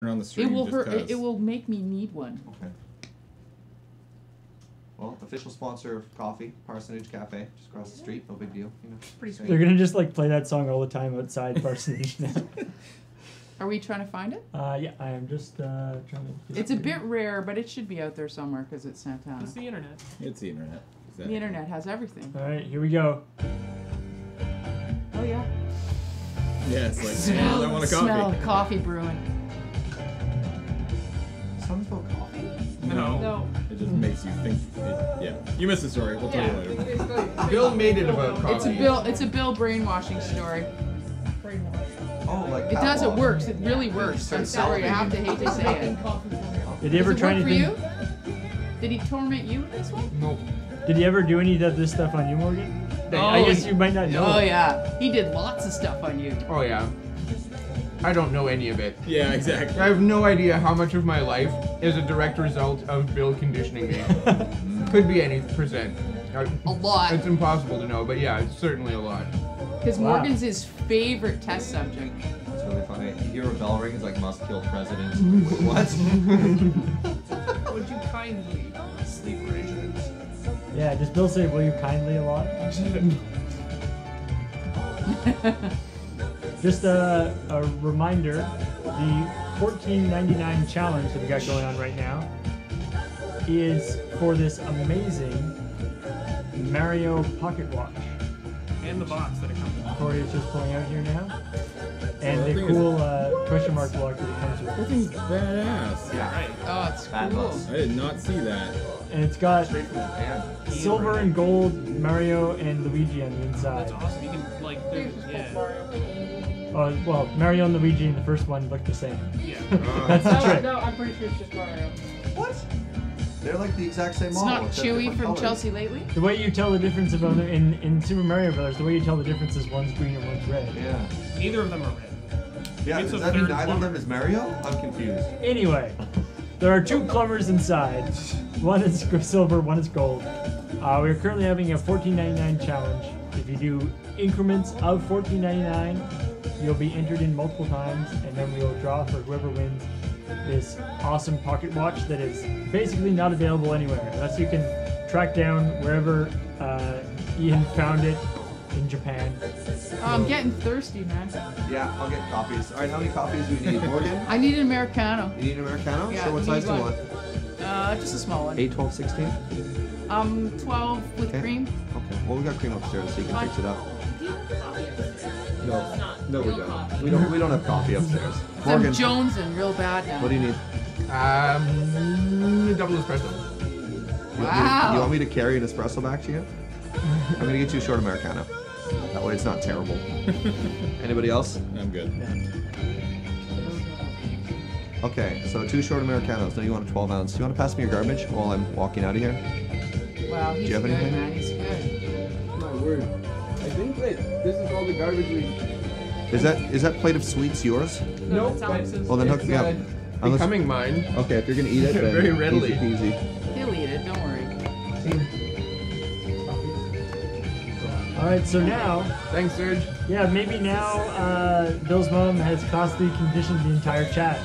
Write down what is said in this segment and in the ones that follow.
on the stream. It will just hurt. 'cause. It will make me need one. Okay. Well, official sponsor of coffee, Parsonage Cafe, just across the street. No big deal. You know, Pretty sweet. They're gonna just like play that song all the time outside Parsonage now. Are we trying to find it? Yeah, I am just trying to. It's a bit rare, but it should be out there somewhere because it's Santana. It's the internet. It's the internet. Exactly. The internet has everything. All right, here we go. Oh yeah. Yeah, it's like, I want a coffee. Smell coffee brewing. Something about coffee? No. It just makes you think. Yeah. You missed the story. We'll tell you later. Bill made it about coffee. It's a Bill brainwashing story. Oh, like It does. It Pavlov. works. It really works. I'm sorry. I have to hate to say it. Did he ever Does it try work for anything? you? Did he torment you with this one? Nope. Did he ever do any of this stuff on you, Morgan? I Oh, guess you might not know. Oh yeah. He did lots of stuff on you. Oh yeah. I don't know any of it. Yeah, exactly. I have no idea how much of my life is a direct result of Bill conditioning me. Could be any percent. A lot. It's impossible to know, but yeah, it's certainly a lot. Because Wow. Morgan's his favorite test subject. It's really funny. You hear a bell ring, it's like must kill president. What? Would you kindly sleep arrangements? Yeah, does Bill say "Will you kindly" a lot? Just a reminder, the $14.99 challenge that we got going on right now is for this amazing Mario Pocket Watch. And the box that it comes with. Corey is just pulling out here now. And Well, the the thing is- cool question mark block that it comes That with. thing's badass. Yeah. Right. Oh, it's Bad cool. bus. I did not see that. And it's got Straight from Japan. silver and gold Mario and Luigi on the That's inside. awesome. You can, like, yeah. Well, Mario and Luigi in the first one look the same. Yeah. That's the trick. No, I'm pretty sure it's just Mario. What? They're like the exact same It's model. not except Chewy different from colors. Chelsea lately. The way you tell the difference about them in Super Mario Brothers, the way you tell the difference is one's green and one's red. Yeah. Neither of them are red. Yeah, It's does a that mean third neither of them plumber. is Mario? I'm confused. Anyway, there are two plumbers inside. One is silver, one is gold. We're currently having a $14.99 challenge. If you do increments of $14.99, you'll be entered in multiple times, and then we'll draw for whoever wins this awesome pocket watch that is basically not available anywhere, unless you can track down wherever Ian found it in Japan. Oh, I'm getting thirsty, man. Yeah, I'll get coffees. Alright, how many coffees do we need? Morgan? I need an Americano. You need an Americano? Yeah, So what I size do need you one. want? Just a small one. 8, 12, 16? 12 with Okay. cream. Okay. Well, we got cream upstairs, so you can Fine. fix it up. No, we don't. We don't have coffee upstairs. I'm Morgan, jonesing real bad now. what do you need? Double espresso. Wow. You want me to carry an espresso back to you? I'm gonna get you a short Americano. That way it's not terrible. Anybody else? I'm good. Okay, so 2 short Americanos. Now you want a 12 ounce. Do you want to pass me your garbage while I'm walking out of here? Wow, he's Do you have good, anything? man. He's good. My word. I think that this is all the garbage we... Is that plate of sweets yours? Nope. It's Alex's. Well then hook me up. Unless- Becoming mine. Okay, if you're gonna eat it, then Very readily. easy. He'll eat it. Don't worry. Alright, so now, Thanks, Serge. yeah, maybe now Bill's mom has constantly conditioned the entire chat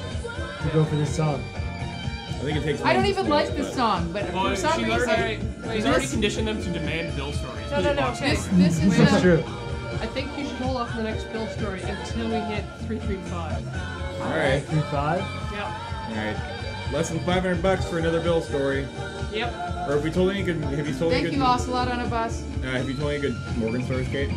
to go for this song. I think it takes. I don't one even to like sneeze, this but- song, but Well, for some she's reason, already this- conditioned them to demand Bill stories. No, no, no. this is That's true. I think you should hold off on the next Bill story until we hit 335. All right. 3-5. Yep. All right. Less than $500 for another Bill story. Yep. Or have we told any good? Have you told any Thank good? you, Ocelot on a bus. Have you told any good Morgan stories, Kate?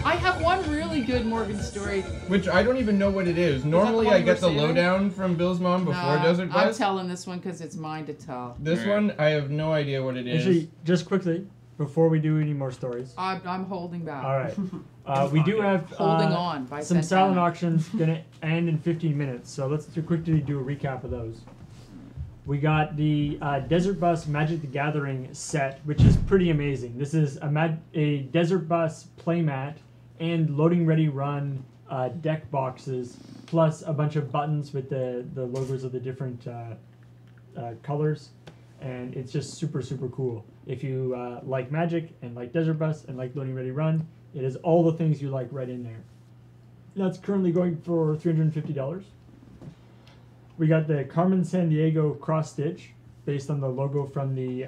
I have one really good Morgan story. Which I don't even know what it is. Normally one I get the we're saving? lowdown from Bill's mom before Nah, Desert I'm Bus. telling this one because it's mine to tell. This Alright. one, I have no idea what it is. Actually, just quickly, before we do any more stories. I'm holding back. Alright. We do have Holding on by some Santana. silent auctions gonna end in 15 minutes, so let's quickly do a recap of those. We got the Desert Bus Magic the Gathering set, which is pretty amazing. This is a Desert Bus playmat and loading ready run deck boxes, plus a bunch of buttons with the logos of the different colors, and it's just super, super cool. If you like Magic and like Desert Bus and like loading ready run, it is all the things you like right in there. That's currently going for $350. We got the Carmen Sandiego cross stitch, based on the logo from the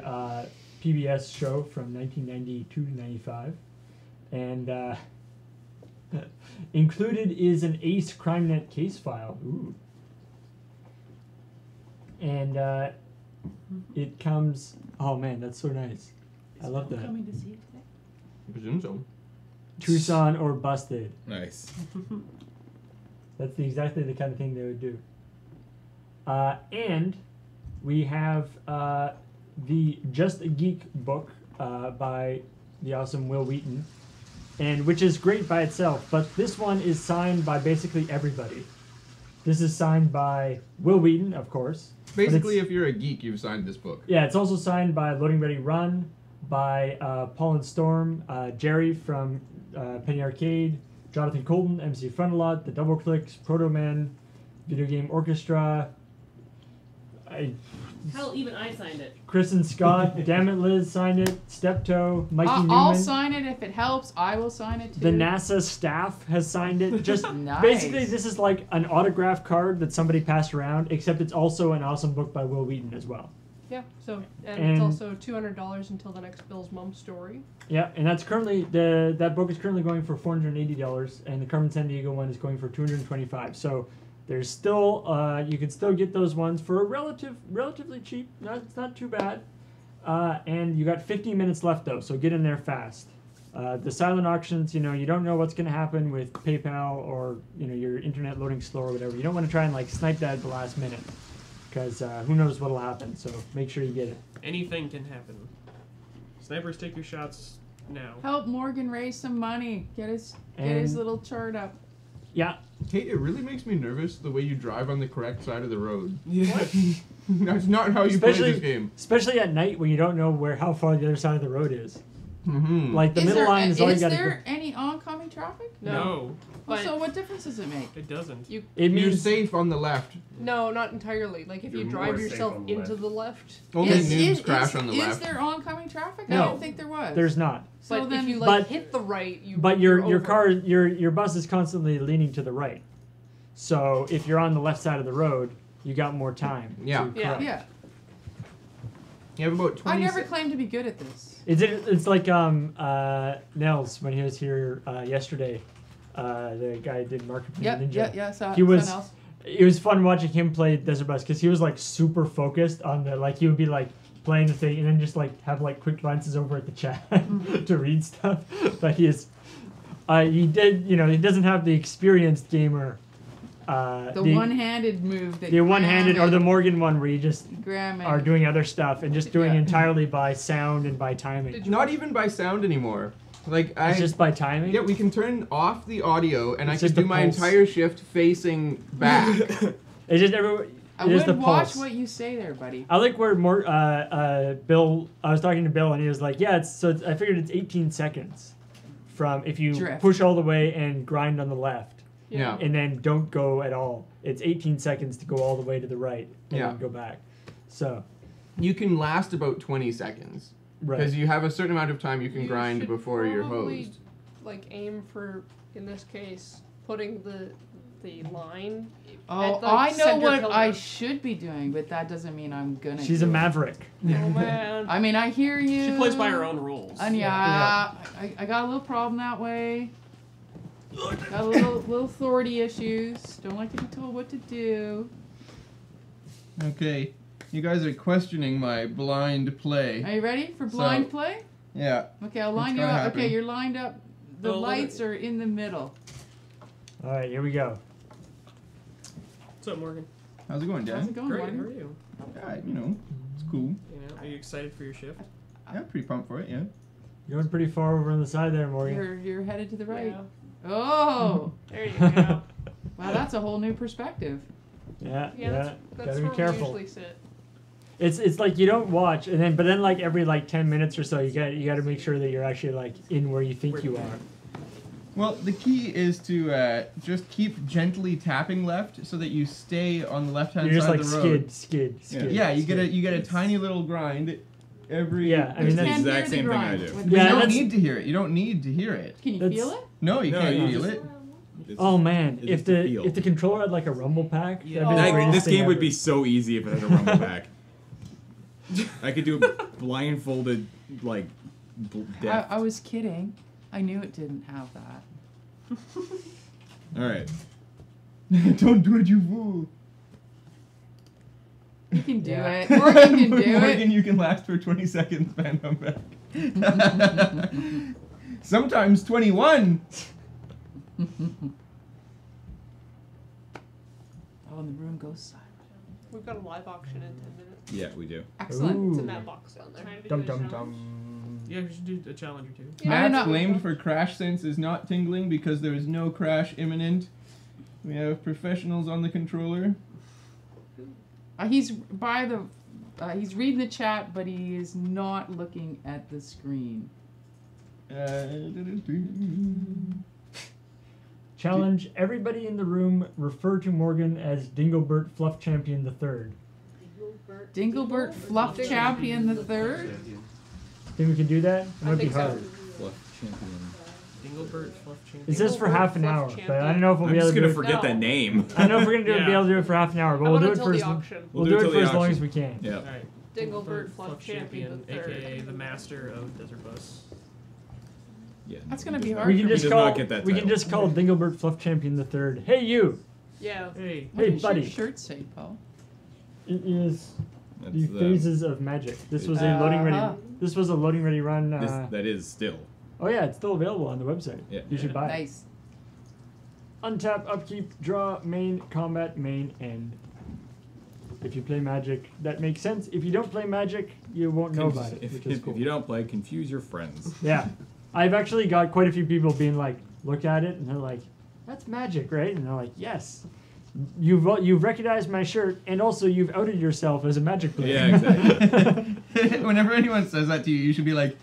PBS show from 1992 to 95, and included is an Ace CrimeNet case file. Ooh. And it comes. Oh man, that's so nice. I love that. Coming to see it today. I presume so. Tucson or busted. Nice. That's exactly the kind of thing they would do. And we have the Just a Geek book by the awesome Will Wheaton, and which is great by itself, but this one is signed by basically everybody. This is signed by Will Wheaton, of course. Basically, if you're a geek, you've signed this book. Yeah, it's also signed by Loading Ready Run, by Paul and Storm, Jerry from Penny Arcade, Jonathan Colton, MC Frontalot, The Double Clicks, Proto Man, Video Game Orchestra. Hell, even I signed it. Chris and Scott, Damn It Liz signed it, Steptoe, Mikey Newman. I'll sign it if it helps. I will sign it too. The NASA staff has signed it. Just Nice. basically, this is like an autograph card that somebody passed around, except it's also an awesome book by Will Wheaton as well. Yeah, so, and And- it's also $200 until the next Bill's Mom story. Yeah, and that's currently that book is currently going for $480, and the Carmen Sandiego one is going for $225. So there's still you can still get those ones for a relatively cheap. It's not too bad. And you got 15 minutes left though, so get in there fast. The silent auctions, you don't know what's going to happen with PayPal or your internet loading slow or whatever. You don't want to try and like snipe that at the last minute, because who knows what'll happen. So make sure you get it. Anything can happen. Snipers, take your shots now. Help Morgan raise some money. Get his little chart up. Yeah. Kate, it really makes me nervous the way you drive on the correct side of the road. Yeah. That's not how you play this game. Especially at night when you don't know how far the other side of the road is. Mm-hmm. Like the middle line is all you Is got to there any oncoming traffic? No, But So what difference does it make? it doesn't. you It You're means safe on the left. no, not entirely. Like if You're you drive more safe yourself on the into left. the left. Only Is- noobs is- crash is- on the Is left. there oncoming traffic? No. I didn't think there was. there's not. So But then, if you But- hit the right, you. But you're your over. car your bus is constantly leaning to the right. So if you're on the left side of the road, you got more time. Yeah. to Yeah. correct. yeah. You have about 20 I never se- claimed to be good at this. It's like Nels when he was here yesterday. The guy who did Market Ninja. Yeah. So He was- something else. It was fun watching him play Desert Bus because he was like super focused on he would be like playing the thing and then just like have like quick glances over at the chat to read stuff. But he doesn't have the experienced gamer. The one-handed move that the one-handed or Graham the Morgan one where you just and Graham are and- doing other stuff and just doing Yeah. entirely by sound and by timing. Did you Not watch- even by sound anymore. Like It's just by timing. yeah, we can turn off the audio, and It's I just can do the my pulse. entire shift facing back. It's just every. I It is the would watch pulse. what you say there, buddy. I like where Bill. I was talking to Bill and he was like, "Yeah, I figured it's 18 seconds from if you Drift. push all the way and grind on the left, Yeah. and then don't go at all. It's 18 seconds to go all the way to the right and Yeah. then go back. So You can last about 20 seconds. Because right. you have a certain amount of time you can grind should before you're probably, hosed. Like aim for, in this case, putting the line. Oh, at the I know center what pillar. I should be doing, but that doesn't mean I'm gonna. She's do a it. maverick. Oh man. I mean, I hear you. She plays by her own rules. And yeah, I got a little problem that way. Got a little authority issues. Don't like to be told what to do. Okay. You guys are questioning my blind play. Are you ready for blind So- play? Yeah. Okay, I'll line It's you gonna up. happen. Okay, you're lined up. The Oh, look lights at- are in the middle. All right, here we go. What's up, Morgan? How's it going, How's Dan? it going, Great. Morgan? How are you? Yeah, it's cool. You know, are you excited for your shift? Yeah, pretty pumped for it, yeah. You're going pretty far over on the side there, Morgan. You're headed to the right. Yeah. Oh, There you go. wow, that's a whole new perspective. Yeah, Yeah, that's Gotta be where careful. we usually sit. It's like you don't watch, but then like every like 10 minutes or so, you got to make sure that you're actually like in where you think you are. Well, the key is to just keep gently tapping left so that you stay on the left-hand You're just side like of the road. skid. Yeah, you skid. get a tiny little grind every. Yeah, I mean You that's can't exact hear the same thing I grind. do. What- You Yeah, don't that's- need to hear it. You don't need to hear it. Can you that's- feel it? No, you No, can't you feel just- it. Oh man, It's if the the feel. if the controller had like a rumble pack, Yeah. that'd be the greatest This thing game would ever. be so easy if it had a rumble back. I could do a blindfolded, like, death. I was kidding. I knew it didn't have that. Alright. Don't do it, you fool. You can do Yeah. it. Morgan can do Morgan, it. you can last for 20 seconds, Phantom back. Sometimes 21. Oh, and the room goes silent. We've got a live auction in 10 minutes. Yeah, we do. Excellent. Ooh. It's in that box down there. Dum dum dum. Yeah, we should do a challenge or two. I Matt's know. blamed for crash sense is not tingling because there is no crash imminent. We have professionals on the controller. He's by the. He's reading the chat, but he is not looking at the screen. Challenge: everybody in the room refer to Morgan as Dingleberg Fluffchampion III. Dingleberg Fluffchampion the Third. Think we can do that? It might be think so. hard. Fluff champion. Dingleberg Fluffchampion. It says for half an hour, but I don't know if we'll I'm be able just to do gonna it. forget No. that name. I don't know if we're gonna do it, be Yeah. able to do it for half an hour, but How we'll about do it until for the as long. auction? We'll do it till for the as long auction. as we can. Yeah. Alright. Dingleberg Fluffchampion the Third. aka the master of Desert Bus. Yeah. That's gonna be hard. We for can me. just does call. not get that We can title. just call Dingleberg Fluffchampion III. Hey you! Yeah. Hey. What Hey does buddy! your shirt say, Paul? It is That's, the phases of magic. This was a loading ready. Uh-huh. This was a loading ready run. that is still. Oh yeah, it's still available on the website. Yeah. You should buy it. Nice. Untap, upkeep, draw, main, combat, main, end. If you play magic, that makes sense. If you don't play magic, you won't know about it, If, which is if cool. you don't play, confuse your friends. Yeah. I've actually got quite a few people being like, look at it, and they're like, that's magic, right? And they're like, yes. You've recognized my shirt, and also you've outed yourself as a magic player. Yeah, exactly. Whenever anyone says that to you, you should be like,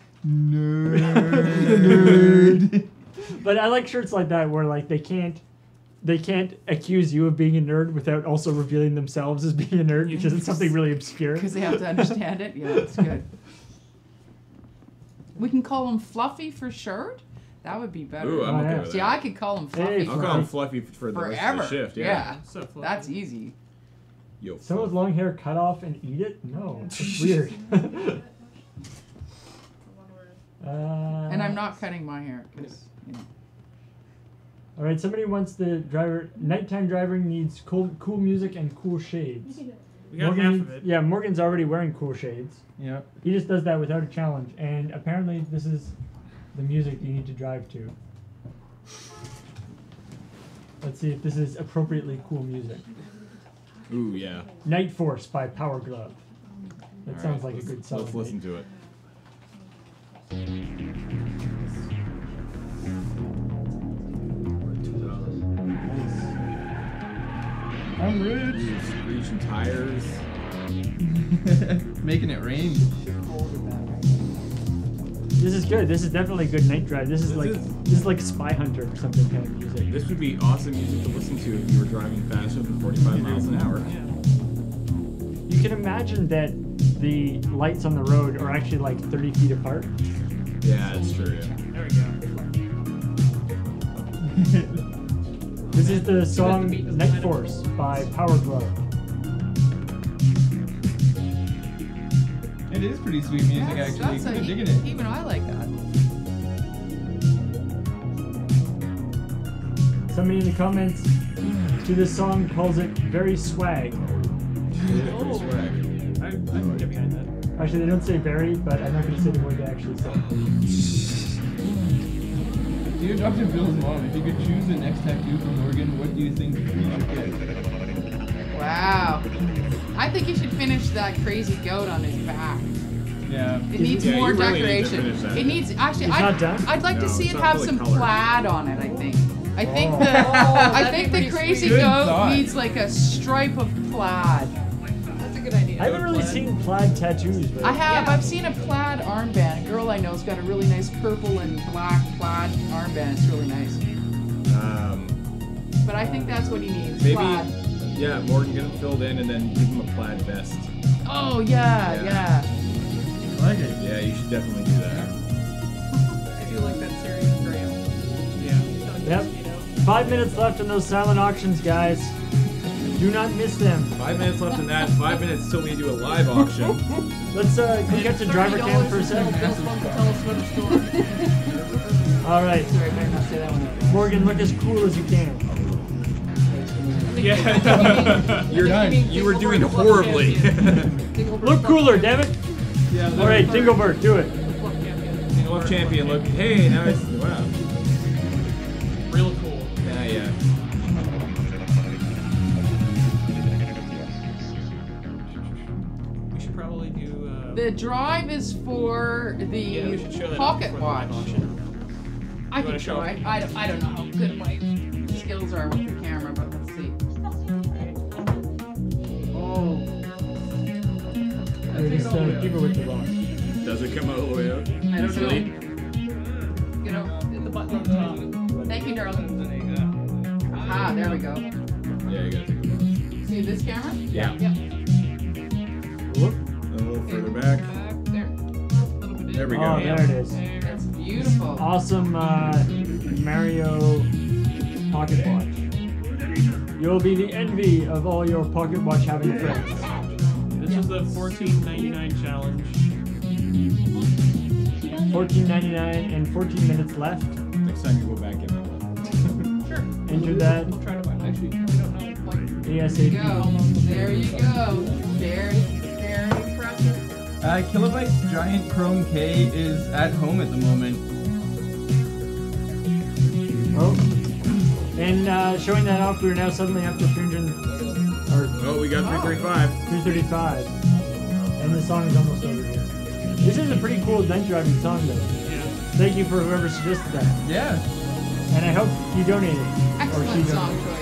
nerd. But I like shirts like that where like they can't accuse you of being a nerd without also revealing themselves as being a nerd because it's something really obscure. Because they have to understand it. Yeah, that's good. We can call him Fluffy for shirt. That would be better. Ooh, I'm Oh, okay yeah. with See, that. I could call him Fluffy Hey, I'll call him Fluffy for the rest forever. of the shift. Yeah, So fluffy. that's easy. Yo, Someone with long hair cut off and eat it? No, it's weird. And I'm not cutting my hair. 'Cause, you know. All right, somebody wants the driver. Nighttime driving needs cool music and cool shades. We got half of it. Yeah, Morgan's already wearing cool shades. Yeah. He just does that without a challenge, and apparently this is the music you need to drive to. Let's see if this is appropriately cool music. Ooh, yeah. Nightforce by Powerglove. That All sounds right, like a good song. Let's listen to it. I'm rich. Ooh, screeching tires. Making it rain. This is good. This is definitely a good night drive. This is like Spy Hunter or something kind of music. This would be awesome music to listen to if you were driving faster than 45 miles an hour. You can imagine that the lights on the road are actually like 30 feet apart. Yeah, that's true. Yeah. There we go. This is the song Nightforce by Powerglove. It is pretty sweet music, actually. I'm digging it. Even I like that. Somebody in the comments to this song calls it very swag. Oh. I can get behind that. Actually, they don't say very, but I'm not going to say the word they actually say. Dear Dr. Bill's mom, if you could choose the next tattoo for Morgan, what do you think you should get? Wow. I think you should finish that crazy goat on his back. Yeah. It needs Yeah, more you really need to decoration. finish that. It needs actually. It's not done? I'd like to No, see it's it not have fully some colored. plaid on it. I think. I think Oh. the I that'd think be the pretty crazy sweet. goat Good thought. needs like a stripe of plaid. That's a good idea. I haven't really seen plaid tattoos, but I have. Yeah. I've seen a plaid armband. A girl I know's got a really nice purple and black plaid armband. It's really nice. But I think that's what he needs. Maybe, Plaid. yeah, Morgan, get him filled in and then give him a plaid vest. Oh yeah, Yeah. yeah. I like it. Yeah, you should definitely do that. I do like that series, Graham. Yeah. He's on Yep. Mosquito. 5 minutes left in those silent auctions, guys. Do not miss them. 5 minutes left in that. 5 minutes till we do a live auction. Let's can we get to driver cam for a second? All right. Sorry, I better not say that one. Morgan, look as cool as you can. Yeah. You're done. You were doing horribly. Look cooler, damn it. Yeah. All right, Dingleberg, do it. Fluff champion. Look. Hey, now it's wow. Real cool. Yeah. We should probably do. The drive is for the Yeah, we should show that pocket before the watch. auction. I You can wanna show try. it? I don't know how good my skills are with the camera, but let's see. Oh. Or just keep it with the rock. Does it come all the way out? I don't Silly. know. You know, Hit the button on the top. thank you, darling. Ah, there we go. Yeah, you got it. See this camera? Yeah. Yep. Whoop. A little further back. There. A little bit There we in. go. Oh, there it is. That's beautiful. Awesome Mario pocket watch. You'll be the envy of all your pocket watch having friends. This is the $14.99 challenge. $14.99 and 14 minutes left. Next time you go back in. Sure. Enter that I'll try to find it. Actually, we don't know. Like, There you ASAP. go. There you go. Very impressive. Kilobyte's giant Chrome K is at home at the moment. Oh. And showing that off, we're now suddenly up to 300 or Oh, we got 335. 335. And the song is almost over here. This is a pretty cool event driving song though. Yeah. Thank you for whoever suggested that. Yeah. And I hope you donated. Excellent song choice.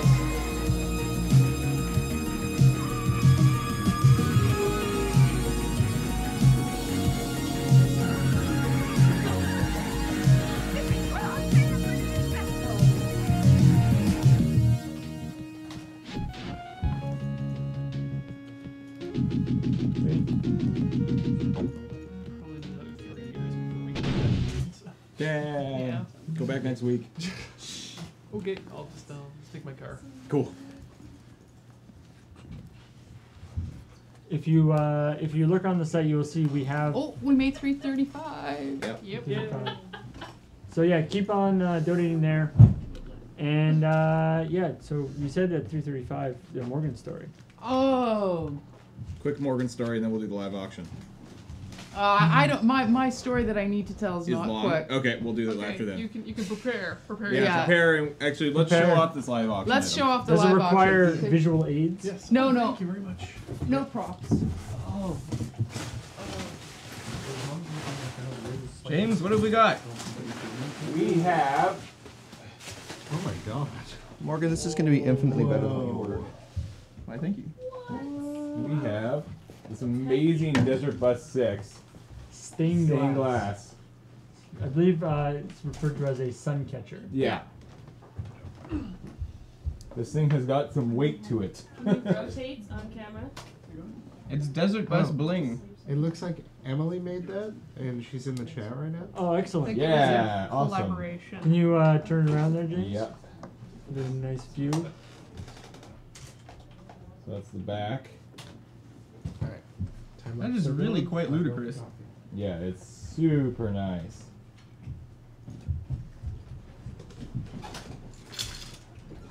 Probably another 3 years before we get that. Damn. Yeah. Go back next week. Okay, I'll just take my car. Cool. If you look on the site, you will see we have. Oh, we made 335. Yep. Yep. Yeah. So yeah, keep on donating there. And yeah, so you said that 335, the Morgan story. Oh. Quick Morgan story, and then we'll do the live auction. I don't. My story that I need to tell is Is not long. quick. Okay, we'll do that okay, after that. you can prepare. Yeah, Yeah. prepare and actually let's Prepare. show off this live auction. Let's item. show off the Does it live require auction. visual aids? Yes. No, no. Thank you very much. No props. Oh. James, what have we got? We have. Oh my god. Morgan, this is going to be infinitely better than you ordered. Why, thank you. We have this amazing Desert Bus 6 Stained stained glass. glass. I believe it's referred to as a suncatcher. Yeah. This thing has got some weight to it. Rotates on camera. It's Desert Bus Wow. Bling. It looks like Emily made that, and she's in the chat right now. Oh, excellent. Yeah, awesome. Collaboration. Can you turn around there, James? Yep. There's a nice view. So that's the back. Alright. That is really quite ludicrous. Yeah, it's super nice.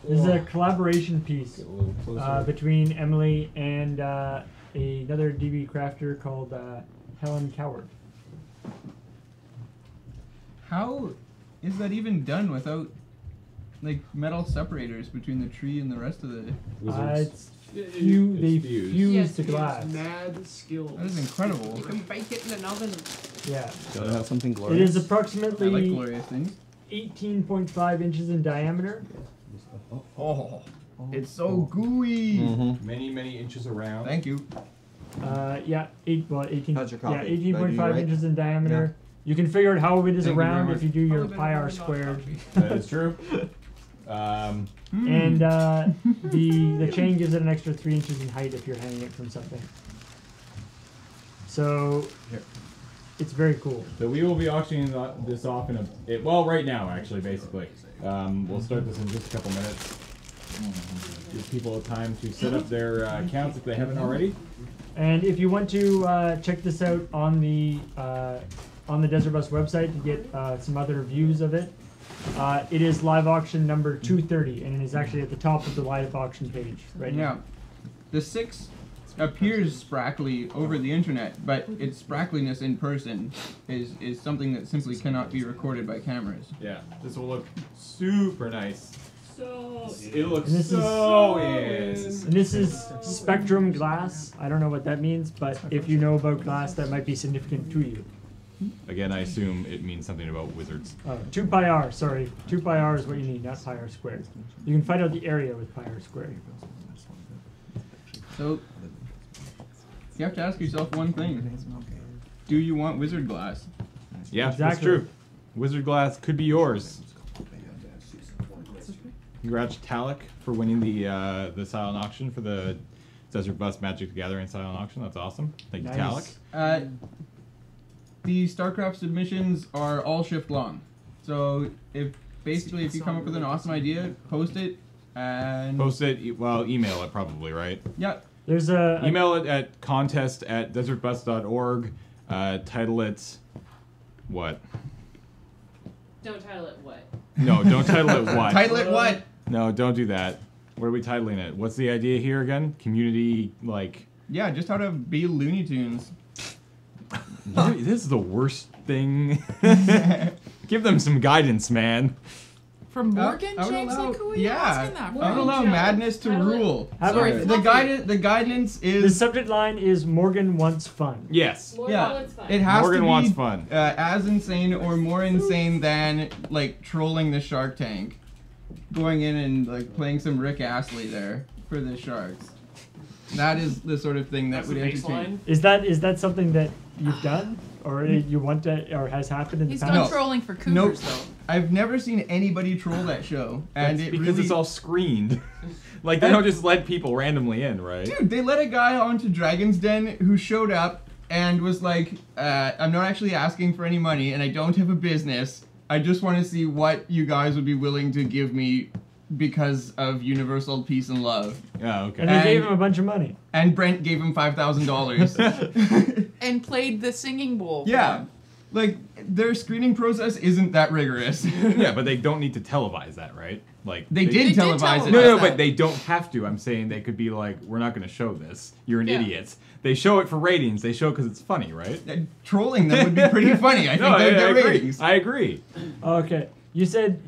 This is a collaboration piece Get a little closer. between Emily and another DB crafter called Helen Coward. How is that even done without like metal separators between the tree and the rest of the? It's they It's fuse fused. the glass. Mad skills. That is incredible. You can bake it in an oven. Yeah. Gotta have something It glorious. is I like approximately glorious things. 18.5 inches in diameter. Oh, it's so gooey. Mm-hmm. Many inches around. Thank you. Yeah, 18. How's your Yeah, coffee? Did I do 18.5 you right? inches in diameter. You can figure out how it is Thank you very around much. if you do your Probably pi better r than not squared. coffee. That is true. And the chain gives it an extra 3 inches in height if you're hanging it from something. So Here. it's very cool. So we will be auctioning this off in well, right now, actually, basically. We'll start this in just a couple minutes. Give people time to set up their accounts if they haven't already. And if you want to check this out on the Desert Bus website to get some other views of it, it is live auction number 230, and it is actually at the top of the live auction page right now. The 6 appears sprackly over the internet, but its sprackliness in person is something that simply cannot be recorded by cameras. Yeah, this will look super nice. So It looks And this so And this is Spectrum glass. I don't know what that means, but if you know about glass, that might be significant to you. Again, I assume it means something about wizards. 2 pi r, sorry. 2 pi r is what you need, not pi r squared. You can find out the area with pi r squared. So, you have to ask yourself one thing. Do you want wizard glass? Yeah, that's Exactly. true. Wizard glass could be yours. Congrats, Talik, for winning the silent auction for the Desert Bus Magic the Gathering silent auction. That's awesome. Thank you, Nice. Talik. The Starcraft submissions are all shift long. So if you come up with an awesome idea, post it and Post it, well, email it probably, right? yeah. There's Email it at contest@desertbus.org. Title it what? don't title it what? No, don't title it what. Title it what? No, don't do that. What are we titling it? What's the idea here again? Community, like... Yeah, just how to be Looney Tunes. This is the worst thing. Give them some guidance, man. From Morgan? I would James, allow- like, who are you yeah, asking that I from? would allow Joe, madness to title it- rule. How about- Sorry, The Fluffy. guidance the is subject line is Morgan wants fun. Yes. More yeah. one's fine. It has Morgan to be wants fun. As insane or more insane than like trolling the Shark Tank, going in and like playing some Rick Astley there for the Sharks. That is the sort of thing that That's would the entertain. baseline. Is that something that you've done, or you want to, or has happened in He's the done past? trolling for cougars, Nope. though. I've never seen anybody troll that show, and That's it because really. it's all screened. Like, they don't just let people randomly in, right? Dude, they let a guy onto Dragon's Den who showed up and was like, I'm not actually asking for any money, and I don't have a business. I just want to see what you guys would be willing to give me because of universal peace and love. Oh, okay. And they gave And- him a bunch of money. And Brent gave him $5,000. And played the singing bowl. for Yeah. him. Like, their screening process isn't that rigorous. Yeah, but they don't need to televise that, right? Like They They did did televise it. No, no, that. but they don't have to. I'm saying they could be like, we're not going to show this. You're an Yeah. idiot. They show it for ratings. They show it because it's funny, right? Trolling them would be pretty funny. I think they'd get agree. ratings. I agree. Okay, you said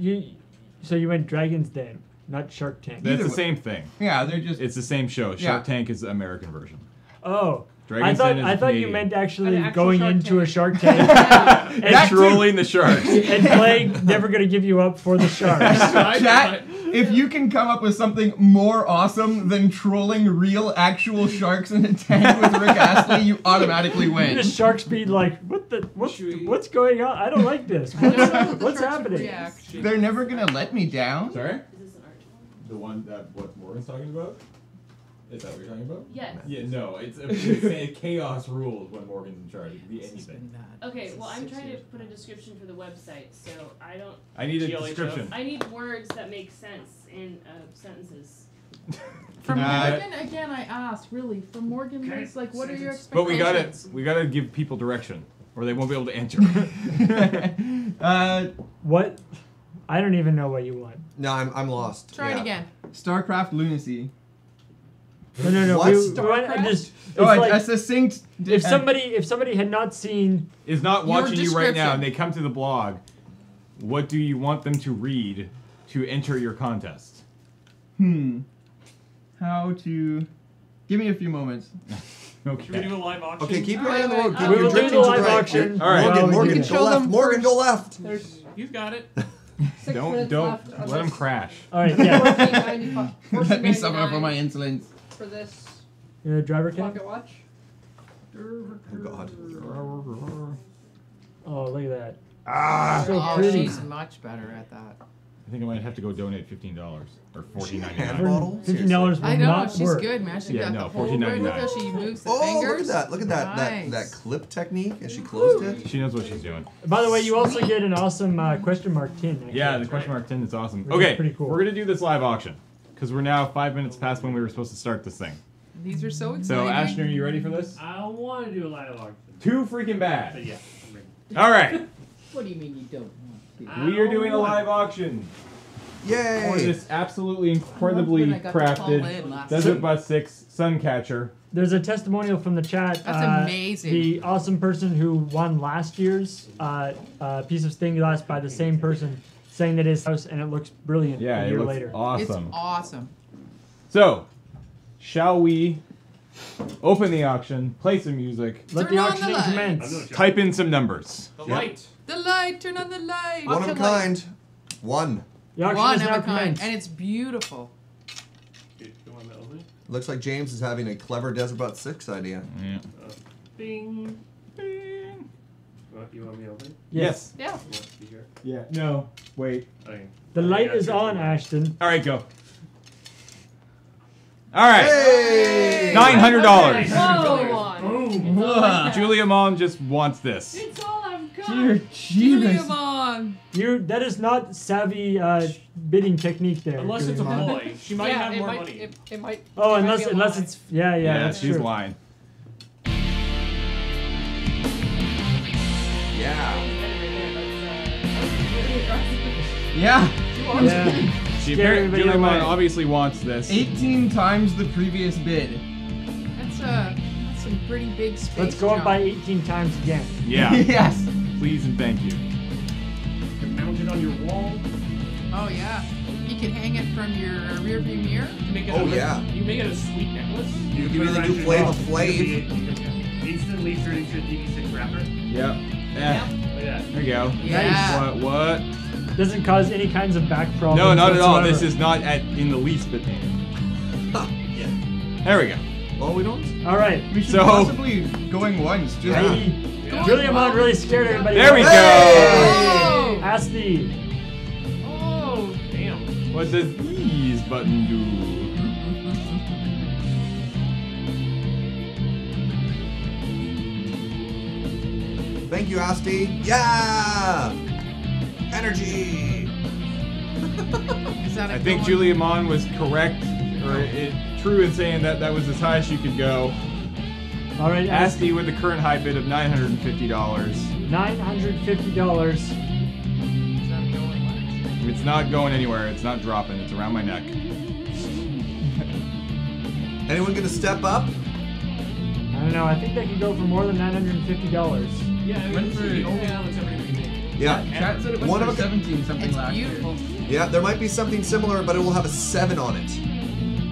so you went Dragon's Den, not Shark Tank. That's Either the way. same thing. Yeah, they're just. It's the same show. Yeah. Shark Tank is the American version. Oh, Dragon's Den is I thought you Canadian. meant actually An actual going Shark into Tank. a Shark Tank And That too. trolling the sharks. and playing Never Gonna Give You Up for the Sharks. Chat, if you can come up with something more awesome than trolling real, actual sharks in a tank with Rick Astley, you automatically win. The sharks be like, what's going on? I don't like this. I don't know how the What's sharks would happening? react. They're never gonna let me down. Sorry? Is this an art tool? The one that what Morgan's talking about? Is that what you're talking about? Yes. Yeah, no. It's chaos rules when Morgan's in charge. It could be anything. Okay, well, I'm trying to put a description for the website, so I don't. I need a GLHF. description. I need words that make sense in sentences. From Uh, Morgan, again, I asked, really, from Morgan, Liz, like, what are your But expectations? we gotta give people direction, or they won't be able to enter. What? I don't even know what you want. No, I'm lost. Try it again. Starcraft lunacy. No. What? We want just. It's Oh, like, a succinct. if somebody had not seen, Is not Your watching you right now, description. and they come to the blog. What do you want them to read to enter your contest? How to. Give me a few moments. Should we do a live auction? Okay, keep your eye on the road. Keep Alright, your we'll do direction the to live right. auction. All right. while Morgan, we Morgan, do go that. left. Morgan, go left. There's, you've got it. 6 Don't minutes left on let them this. crash. All right, yeah. $14.95 Let me suffer for my insolence. for this Driver cam. pocket watch. Oh God. Oh, look at that. Ah. So Oh, pretty. she's much better at that. I think I might have to go donate $15 or $14.99. Hand bottle? $15 will I know, not she's work. good, man. She's Yeah, got no, the whole rig with $14.99. her. She moves the Oh, fingers. look at that Nice. that clip technique as she closed it. She knows what she's doing. By the way, you also get an awesome question mark tin. Actually. Yeah, the question mark 10 is awesome. Which is Okay, pretty cool. we're gonna do this live auction because we're now 5 minutes past when we were supposed to start this thing. These are so So, exciting. Ashton, are you ready for this? I want to do a live auction. Too freaking bad. But yeah, I'm ready. All right, What do you mean you don't want to? we are doing a live auction for Yay! this absolutely incredibly I got to call in crafted last Desert Bus 6 Suncatcher. There's a testimonial from the chat. That's amazing. The awesome person who won last year's piece of stained glass by the same person saying that his house and it looks brilliant Yeah, a it year looks later. awesome. It's awesome. So, shall we open the auction, play some music, Let Turn the on auctioning the lights. commence. type in some numbers? The Yep. light. The light, turn on the light. One of a kind. One. The auction One is of now a kind, commenced. and it's beautiful. You want me to open it? Looks like James is having a clever Desert Bot 6 idea. Yeah. Bing. Bing. You want me to open it? Yes. Yeah. You want to be here? Yeah. No. Wait. Okay. The light Yeah, is sure. on, Ashton. All right, go. All right. Hey! $900. Boom. Juliamon just wants this. It's all I've got. Dear Jesus. Juliamon. That is not savvy bidding technique there. Unless it's a Juliamon. boy. She might Yeah, have it more might, money. It might. Oh, it might unless be a unless lie. it's yeah, that's she's true. lying. Yeah. Yeah. Yeah. She Scare apparently everybody away. Juliamon obviously wants this. 18 times the previous bid. That's some pretty big space. Let's go up jump. by 18 times again. Yeah. Yes. Please and thank you. You can mount it on your wall. Oh yeah. You can hang it from your rear view mirror. You make it Oh, a, yeah. You make it a sweet necklace. You can be the new Flava Flav. Instantly turn into a DB6 rapper. Yep. Yeah. Look at that. There you go. Yeah. What? Doesn't cause any kinds of back problems. No, not at all. whatsoever. This is not in the least bit painful. Yeah. There we go. Well, we don't. All right. We should So- possibly going once. Just Yeah. Juliamon really scared everybody. There we away. go. Oh. Asti. Oh. Damn. What does these button do? Thank you, Asti. Yeah! Energy! Is that a I think good one? Juliamon was correct, or true in saying that that was as high as you could go. All right, Asti with the current high bid of $950. $950. Is that a going one? It's not going anywhere. It's not dropping. It's around my neck. Anyone gonna step up? I don't know. I think they could go for more than $950. Yeah, I mean, Went this for- is the only one that's ever been made. Yeah. Chat said it went One for of a- 17 something It's last beautiful. Yeah, there might be something similar, but it will have a 7 on it.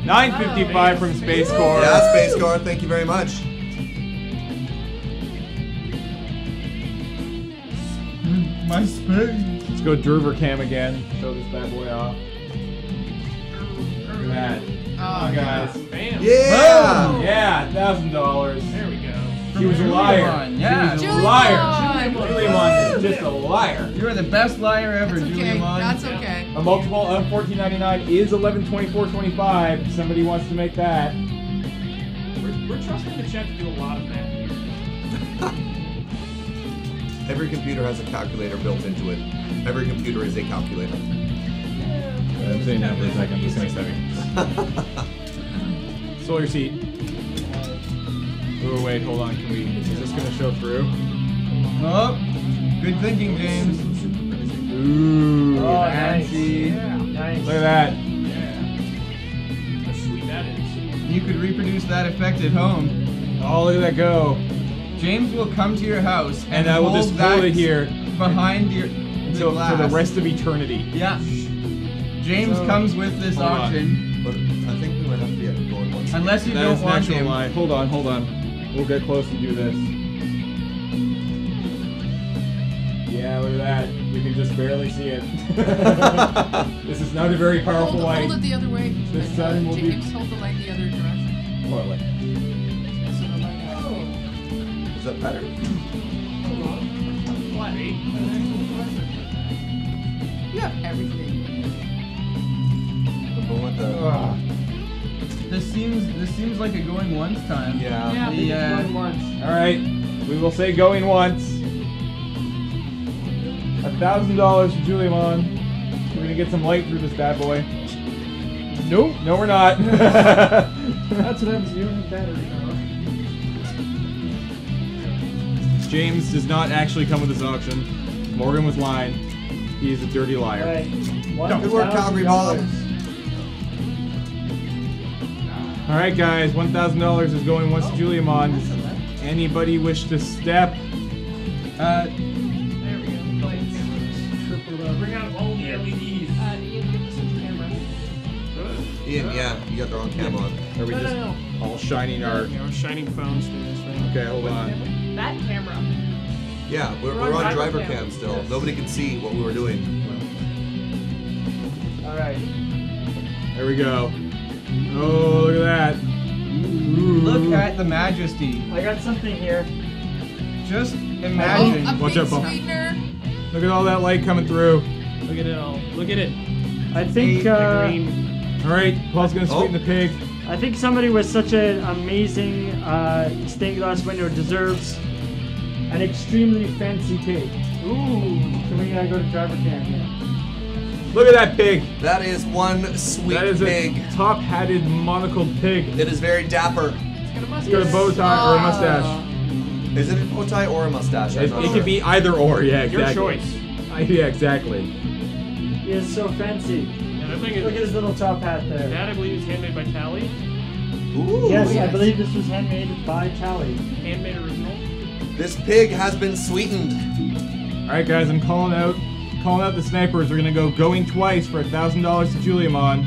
$955 from Space Corps. Yeah, Space Guard, thank you very much. My space. Let's go Drover Cam again. Show this bad boy off. Look at that. Oh, Come on, guys. Bam. Yeah! Yeah, $1,000. There we go. He was a liar. Yeah. He was a liar. Juliamon. Juliamon is just a liar. You are the best liar ever, That's okay. Juliamon. That's okay. A multiple of $14.99 is $1124.25. If somebody wants to make that. We're trusting the chat to do a lot of math here. Every computer has a calculator built into it. Every computer is a calculator. I'm saying that for a second. This thing's heavy. Solar seat. Oh wait, hold on. Can we? Is this gonna show through? Oh, good thinking, James. Ooh. Oh, nice. Fancy. Nice. Look at that. How sweet that is. You could reproduce that effect at home. Oh, look at that go. James will come to your house And I will just hold that it here behind your until glass. for the rest of eternity. Yeah. James So- comes with this Hold on. auction. But I think we might have to be going once. Unless you That don't is an want actual him. lie. Hold on, hold on. We'll get close and do this. Yeah, look at that. You can just barely see it. This is not a very powerful light. Hold it the other way. The sun will be- James, hold the light the other direction. What light? So the light Is that better? What? You have everything. have to. This seems like a going once time. Yeah. Yeah. Going once. All right, we will say going once. $1,000 to Juliamon. We're gonna get some light through this bad boy. Nope. No, we're not. That's what happens. You don't have battery. James does not actually come with this auction. Morgan was lying. He is a dirty liar. All right. Good work, Calgary Bob. All right, guys. $1,000 is going once to Juliamon. Does anybody wish to step? There we go. Bring out all the LEDs. Ian, give us a camera. Ian, yeah, you got the wrong cam on. Are we No, just no, no. all shining our? Yeah, we're shining phones through this thing. Okay, hold on. That camera. Yeah, we're on driver cam still. Nobody could see what we were doing. All right. There we go. Oh, look at that. Ooh. Look at the majesty. I got something here. Just Oh, imagine. a Watch pink out, Paul. sweetener. Look at all that light coming through. Look at it all. Look at it. I think. The green. All right, Paul's gonna sweeten the pig. I think somebody with such an amazing stained glass window deserves an extremely fancy pig. Ooh. So we gotta go to driver cam here. Look at that pig. That is one sweet That is pig. a top-hatted, monocled pig. It is very dapper. It's got a bow tie or a mustache. Is it a bow tie or a mustache? It could be either or. Yeah, Your exactly. choice. Yeah, exactly. He is so fancy. And I think Look at his little top hat there. that I believe is handmade by Tally. Ooh. Yes, I believe this was handmade by Tally. Handmade original. This pig has been sweetened. All right, guys, I'm calling out the snipers. We're gonna go going twice for $1,000 to Juliamon.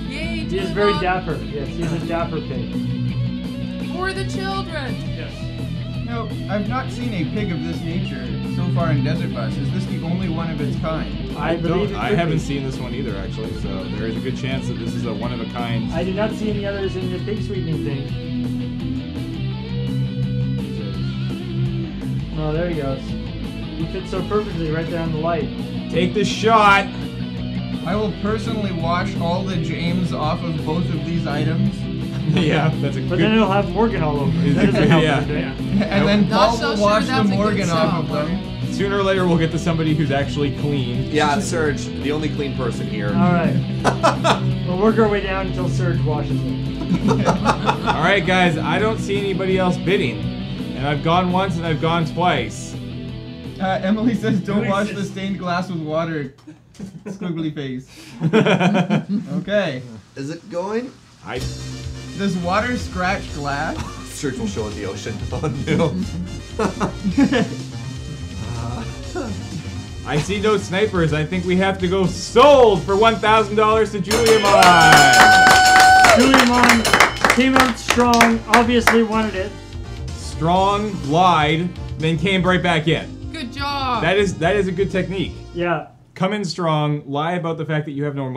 Yay, He is very Juliamon. dapper. Yes, he's a dapper pig. For the children. Yes. No, I've not seen a pig of this nature so far in Desert Bus. Is this the only one of its kind? I believe it I could haven't be. seen this one either, actually. So there is a good chance that this is a one of a kind. I did not see any others in the pig sweetening thing. Oh, there he goes. He fits so perfectly right there on the light. Take the shot. I will personally wash all the James off of both of these items. Yeah, that's a But good. then it'll have Morgan all over it. That doesn't help Yeah. anything. And then Not Paul so will sure wash the that's a good Morgan off song, of them. Sooner or later, we'll get to somebody who's actually clean. Yeah, Serge, the only clean person here. All right. We'll work our way down until Surge washes it. All right, guys. I don't see anybody else bidding, and I've gone once and I've gone twice. Emily says, "Don't wash the stained glass with water." Squiggly face. Okay. Is it going? Does water scratch glass? Serge will show in the ocean. Oh no. I see no snipers. I think we have to go sold for $1,000 to Juliamon. Juliamon came out strong, obviously wanted it. Strong, lied, then came right back in. Good job. That is a good technique. Yeah. Come in strong, lie about the fact that you have no more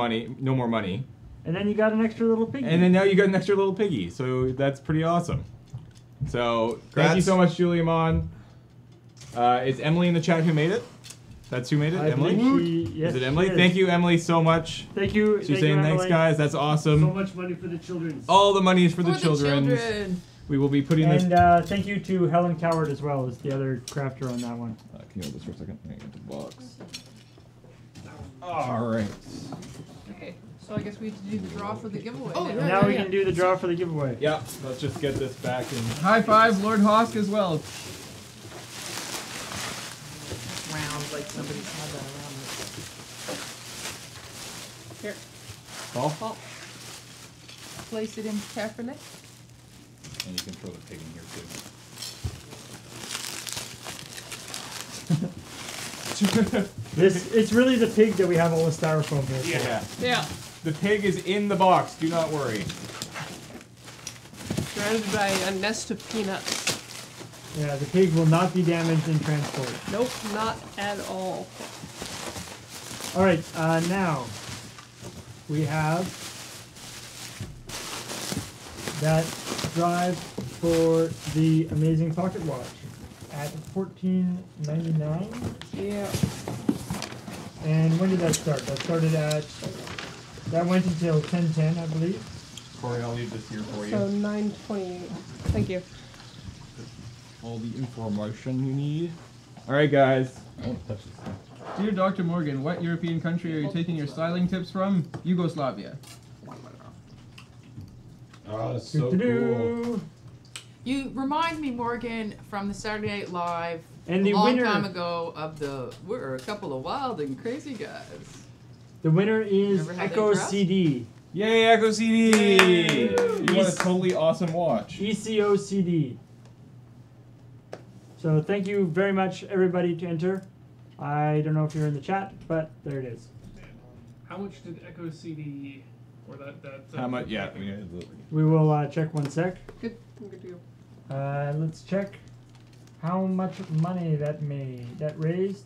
money, And then you got an extra little piggy. and then now you got an extra little piggy. So that's pretty awesome. So thank you Congrats. so much, Juliamon. Is Emily in the chat who made it? That's who made it, I Emily? believe she- yes, Is it Emily? she is. Thank you, Emily, so much. Thank you. She's thank saying you, thanks, Emily. guys. That's awesome. So much money for the children. All the money is for the For children. children. We will be putting this. And thank you to Helen Coward as well as the other crafter on that one. Can you hold this for a second? Let me get the box. All right. Okay, so I guess we have to do the draw for the giveaway. Oh, And now we can do the draw for the giveaway. Yeah. Let's just get this back in. High five, Lord Hosk as well. Round like somebody's had that around. Here, Paul? Paul. Place it in carefully. And you can throw the pig in here too. It's really the pig that we have all the styrofoam here. Yeah. Yeah. The pig is in the box. Do not worry. Surrounded by a nest of peanuts. Yeah, the pig will not be damaged in transport. Nope, not at all. All right, now we have that drive for the amazing pocket watch at $14.99. Yeah. And when did that start? That started at That went until 10:10, I believe. Corey, I'll leave this here for you. So 9:28. Thank you. All the information you need. All right, guys. I won't touch this thing. Dear Dr. Morgan, what European country are you taking your styling tips from? Yugoslavia. Oh, that's so cool. You remind me, Morgan, from the Saturday Night Live And a the long winner, time ago of we're a couple of wild and crazy guys. the winner is Remember how they Echo dress? CD. Yay, Echo CD! Yay! You want a totally awesome watch. ECO CD. So thank you very much, everybody, to enter. I don't know if you're in the chat, but there it is. How much did Echo CD or that How much? Yeah. We will check one sec. Good. I'm good to go. Let's check how much money that raised.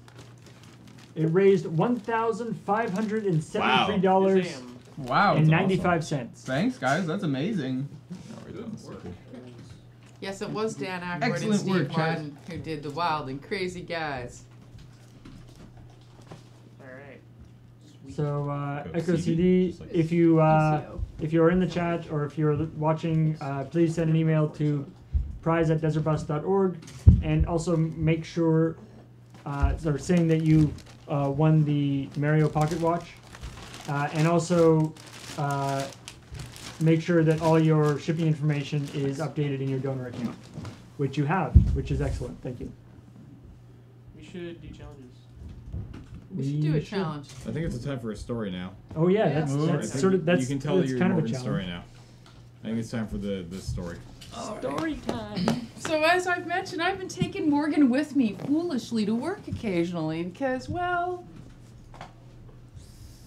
It raised $1,573 Wow. and 95 cents. Thanks, guys. That's amazing. Yes, it was Dan Aykroyd and Excellent Steve work, Chad. Martin who did the wild and crazy guys. Alright. So Echo CD, CD, just like if you're in the chat or if you're watching, please send an email to prize@desertbus.org, and also make sure, saying that you won the Mario Pocket Watch, and also make sure that all your shipping information is updated in your donor account, which you have, which is excellent. Thank you. We should do challenges. We should do a challenge. I think it's a time for a story now. Oh yeah, Yeah. that's sort of that's you can tell that's your kind of a Morgan challenge. story now. I think it's time for the story. Story time. So as I've mentioned, I've been taking Morgan with me foolishly to work occasionally because, well,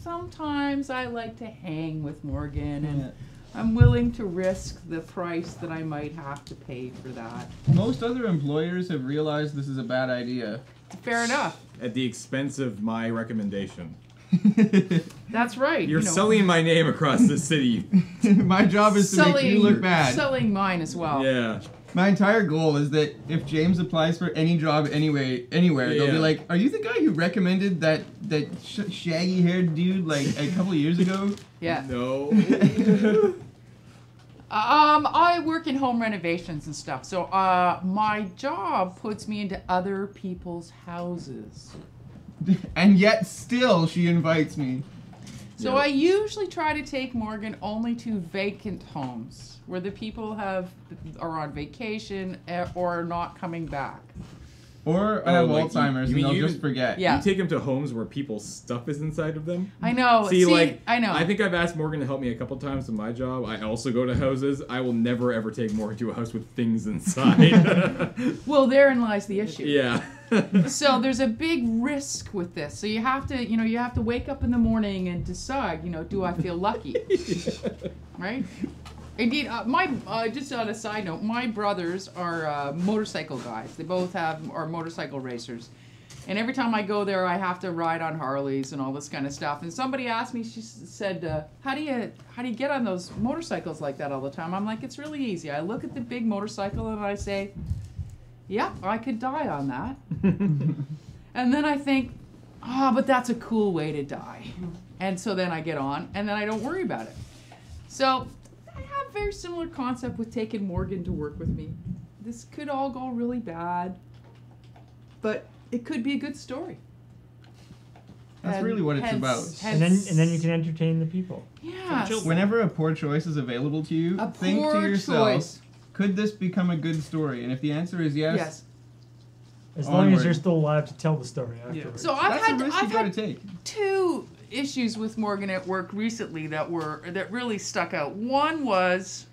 sometimes I like to hang with Morgan and I'm willing to risk the price that I might have to pay for that. Most other employers have realized this is a bad idea. Fair enough. At the expense of my recommendation. That's right. You're sullying my name across the city. My job is to make you look bad. Selling mine as well. Yeah. My entire goal is that if James applies for any job anywhere, they'll be like, "Are you the guy who recommended that shaggy-haired dude like a couple years ago?" Yeah. No. I work in home renovations and stuff, so my job puts me into other people's houses. And yet still she invites me. So I usually try to take Morgan only to vacant homes where the people are on vacation or are not coming back. Or I have Alzheimer's and they'll just forget. Yeah. You take them to homes where people's stuff is inside of them? I know. See, like, I know. I think I've asked Morgan to help me a couple times in my job. I also go to houses. I will never ever take Morgan to a house with things inside. Well, therein lies the issue. Yeah. So there's a big risk with this. So you have to wake up in the morning and decide, do I feel lucky? Right? Indeed, just on a side note, my brothers are motorcycle guys. They both are motorcycle racers. And every time I go there, I have to ride on Harleys and all this kind of stuff. And somebody asked me, she said, how do you get on those motorcycles like that all the time? I'm like, it's really easy. I look at the big motorcycle and I say, yep, I could die on that. And then I think, but that's a cool way to die. And so then I get on, and then I don't worry about it. So I have a very similar concept with taking Morgan to work with me. This could all go really bad, but it could be a good story. That's really what it's about. And then you can entertain the people. Yeah. Whenever a poor choice is available to you, think to yourself, could this become a good story? And if the answer is yes, as long as you're still alive to tell the story afterwards. So I've had take. 2 issues with Morgan at work recently that really stuck out. One was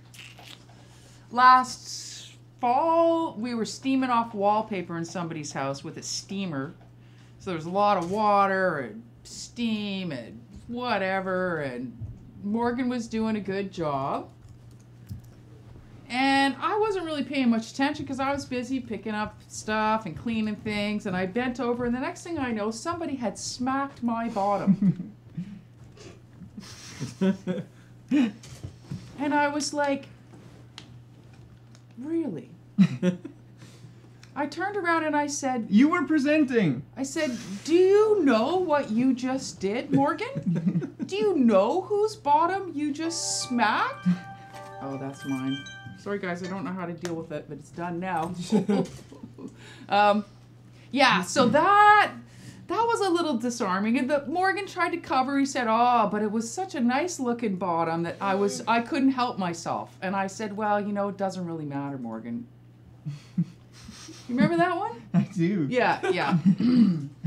last fall we were steaming off wallpaper in somebody's house with a steamer. So there's a lot of water and steam and whatever, and Morgan was doing a good job. And I wasn't really paying much attention because I was busy picking up stuff and cleaning things, and I bent over, and the next thing I know, somebody had smacked my bottom. And I was like, really? I turned around and I said, You were presenting. I said, do you know what you just did, Morgan? Do you know whose bottom you just smacked? Oh, that's mine. Sorry, guys, I don't know how to deal with it, but it's done now. Yeah, so that was a little disarming. And Morgan tried to cover. He said, oh, but it was such a nice looking bottom that I couldn't help myself. And I said, well, you know, it doesn't really matter, Morgan. You remember that one? I do. Yeah.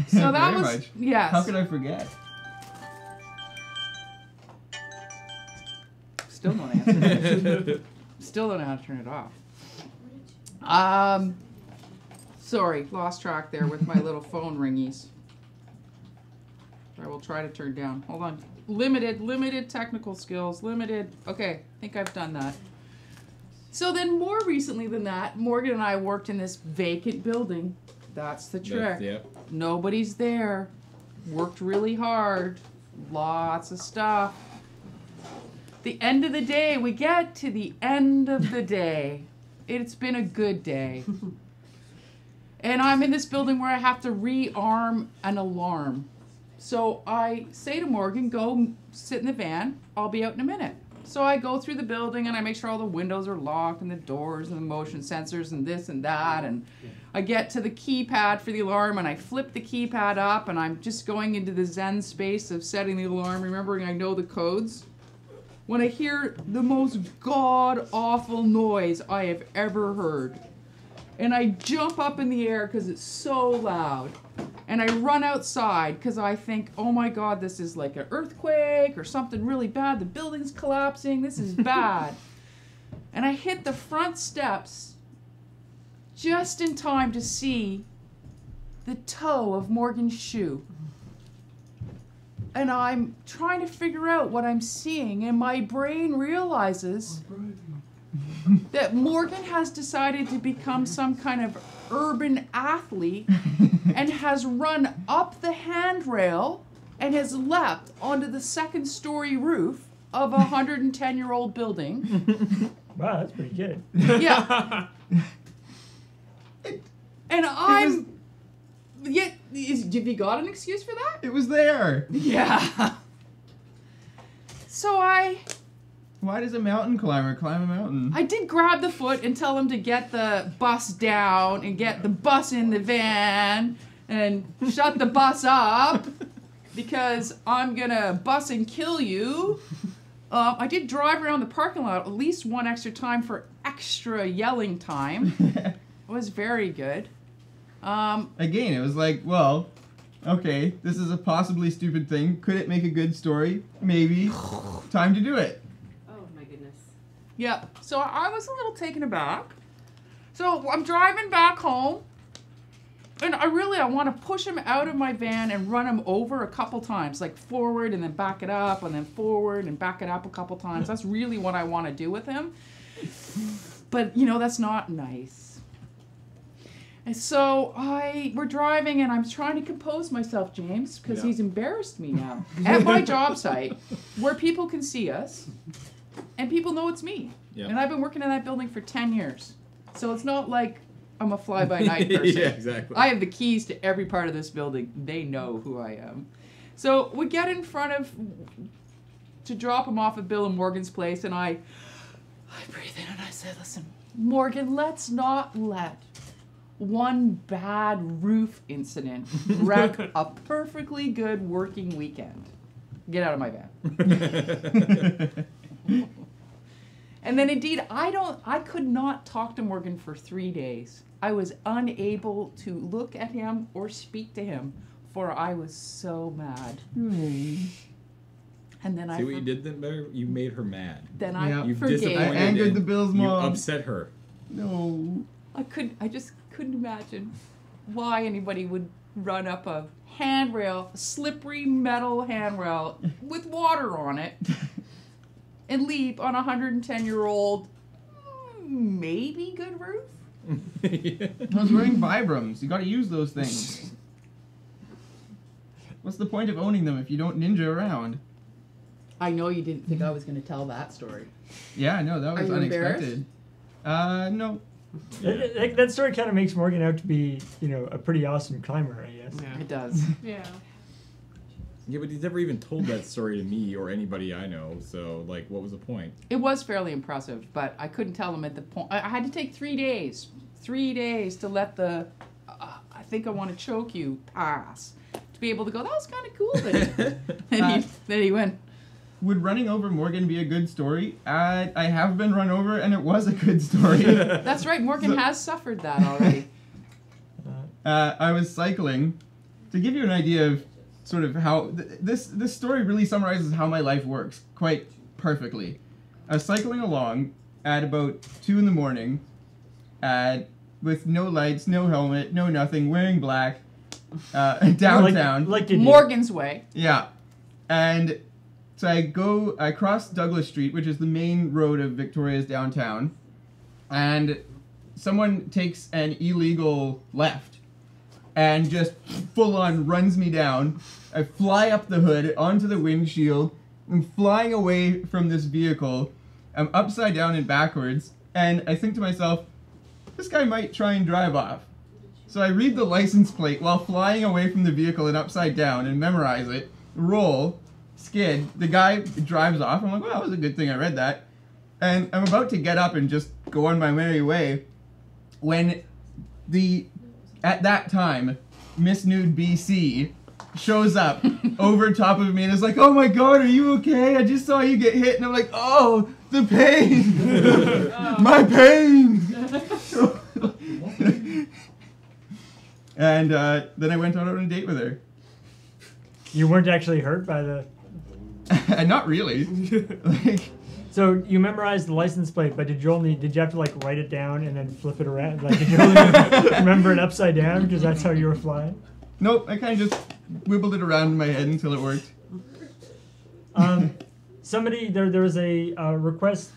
So that Very was, much. yes. How could I forget? Still don't answer it. Still don't know how to turn it off. Sorry, lost track there with my little phone ringies. I will try to turn down. Hold on. Limited technical skills. Limited. Okay, I think I've done that. So then more recently than that, Morgan and I worked in this vacant building. That's the trick. Yep. Nobody's there. Worked really hard. Lots of stuff. The end of the day, we get to the end of the day. It's been a good day. And I'm in this building where I have to rearm an alarm. So I say to Morgan, go sit in the van. I'll be out in a minute. So I go through the building and I make sure all the windows are locked and the doors and the motion sensors and this and that. And I get to the keypad for the alarm and I flip the keypad up and I'm just going into the zen space of setting the alarm, remembering I know the codes. When I hear the most god-awful noise I have ever heard. And I jump up in the air because it's so loud. And I run outside because I think, oh my god, this is like an earthquake or something really bad. The building's collapsing. This is bad. And I hit the front steps just in time to see the toe of Morgan's shoe. And I'm trying to figure out what I'm seeing, and my brain realizes that Morgan has decided to become some kind of urban athlete and has run up the handrail and has leapt onto the second-story roof of a 110-year-old building. Wow, that's pretty good. Yeah. And have you got an excuse for that? It was there. Yeah. So Why does a mountain climber climb a mountain? I did grab the foot and tell him to get the bus down and get the bus in the van and shut the bus up because I'm gonna bus and kill you. I did drive around the parking lot at least one extra time for extra yelling time. It was very good. Again, it was like, well, okay, this is a possibly stupid thing. Could it make a good story? Maybe. Time to do it. Oh my goodness. Yeah, so I was a little taken aback. So I'm driving back home, and I want to push him out of my van and run him over a couple times, like forward and then back it up, and then forward and back it up a couple times. That's really what I want to do with him. But, you know, that's not nice. And so we're driving, and I'm trying to compose myself, James, because he's embarrassed me now. At my job site, where people can see us, and people know it's me. Yep. And I've been working in that building for 10 years. So it's not like I'm a fly-by-night person. Yeah, exactly. I have the keys to every part of this building. They know who I am. So we get in front of, to drop him off at Bill and Morgan's place, and I breathe in and I say, listen, Morgan, let's not let one bad roof incident wreck a perfectly good working weekend. Get out of my van. And then indeed, I could not talk to Morgan for 3 days. I was unable to look at him or speak to him, for I was so mad. And then See what you did then, Bear? You made her mad. Then You forgave. disappointed I angered and the Bill's mom. You upset her. No. I just couldn't imagine why anybody would run up a handrail, a slippery metal handrail with water on it, and leap on a 110-year-old, maybe good roof. Yeah. I was wearing Vibrams. You gotta use those things. What's the point of owning them if you don't ninja around? I know you didn't think I was going to tell that story. Yeah, no, that was Are you unexpected. No. That story kind of makes Morgan out to be, a pretty awesome climber, I guess. It does. Yeah. Yeah, but he's never even told that story to me or anybody I know. So, like, what was the point? It was fairly impressive, but I couldn't tell him at the point. I had to take 3 days. 3 days to let the I think I want to choke you pass. To be able to go, that was kind of cool. Then he went. Would running over Morgan be a good story? I have been run over, and it was a good story. That's right, Morgan has suffered that already. I was cycling. To give you an idea of sort of how... This story really summarizes how my life works quite perfectly. I was cycling along at about 2 in the morning with no lights, no helmet, no nothing, wearing black, downtown. Like you do. Morgan's way. Yeah. And so I cross Douglas Street, which is the main road of Victoria's downtown, and someone takes an illegal left and just full on runs me down. I fly up the hood onto the windshield. I'm flying away from this vehicle. I'm upside down and backwards, and I think to myself, this guy might try and drive off. So I read the license plate while flying away from the vehicle and upside down and memorize it, roll, skid. The guy drives off. I'm like, well, that was a good thing I read that. And I'm about to get up and just go on my merry way when at that time, Miss Nude BC shows up over top of me and is like, oh my god, are you okay? I just saw you get hit. And I'm like, oh, the pain! My pain! And then I went out on a date with her. You weren't actually hurt by the... Not really. So you memorized the license plate, but did you have to like write it down and then flip it around? Like, did you only remember it upside down because that's how you were flying? Nope, I kind of just wibbled it around in my head until it worked. Somebody, there was a request